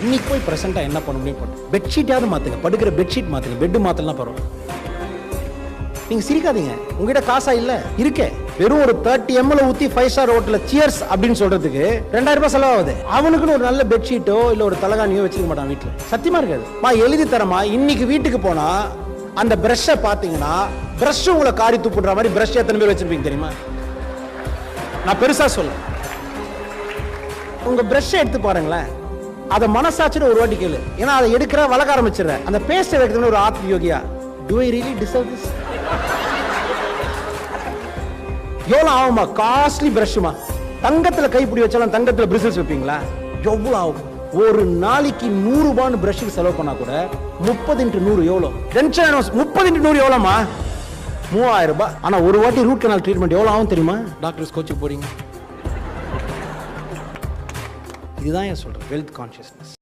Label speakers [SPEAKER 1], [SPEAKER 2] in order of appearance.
[SPEAKER 1] இன்னைக்கு போய் பிரசண்டா என்ன பண்ண முடியும் பண்ணு. பெட்ஷீட்டாவது மாத்துங்க, படுக்கிற பெட்ஷீட் மாத்துங்க, பெட் மாத்தலாம் பரவாயில்ல. நீங்க சிரிக்காதீங்க, உங்ககிட்ட காசா இல்ல இருக்கே. வெறும் ஒரு 30 ml ஊத்தி 5 ஸ்டார் ஹோட்டல்ல சியர்ஸ் அப்படின்னு சொல்றதுக்கு 2000 ரூபாய் செலவாகுது. அவனுக்குன்னு ஒரு நல்ல பெட்ஷீட்டோ இல்ல ஒரு தலகாணியோ வச்சுக்க மாட்டான் வீட்டுல. சத்தியமா இருக்காது. எழுதி தரமா இன்னைக்கு வீட்டுக்கு போனா அந்த பிரஷ்ஷை பாத்தீங்கன்னா பிரஷ் உங்களை காரி துப்புடுற மாதிரி பிரஷ் எத்தனை பேர் வச்சிருப்பீங்க தெரியுமா? நான் பெருசா சொல்ல, உங்க பிரஷ் எடுத்து பாருங்களேன், அதை மனசாட்சின்னு ஒரு வாட்டி கேளு. ஏன்னா அதை எடுக்கிற வளர்க்க ஆரம்பிச்சிடுற. அந்த பேஸ்ட் வைக்கிறதுன்னு ஒரு ஆத்ம யோகியா, do I really deserve this? எவ்வளவு ஆகுமா? காஸ்ட்லி பிரஷ்மா, தங்கத்துல கைப்பிடி வச்சாலும் தங்கத்துல பிரிசில்ஸ் வைப்பீங்களா? எவ்வளவு ஆகும்? ஒரு நாளைக்கு 100 ரூபான்னு பிரஷுக்கு செலவு பண்ணா கூட 30 × 100 எவ்வளோ? 30 × 100 எவ்வளோமா? 3000 ரூபாய். ஆனா ஒரு வாட்டி ரூட் கனால் ட்ரீட்மெண்ட் எவ்வளவு ஆகும் தெரியுமா? டாக்டர்ஸ் கோச்சுக்கு போறீங்க. இதுதான் ஏன் சொல்றேன், வெல்த் கான்சியஸ்னஸ்.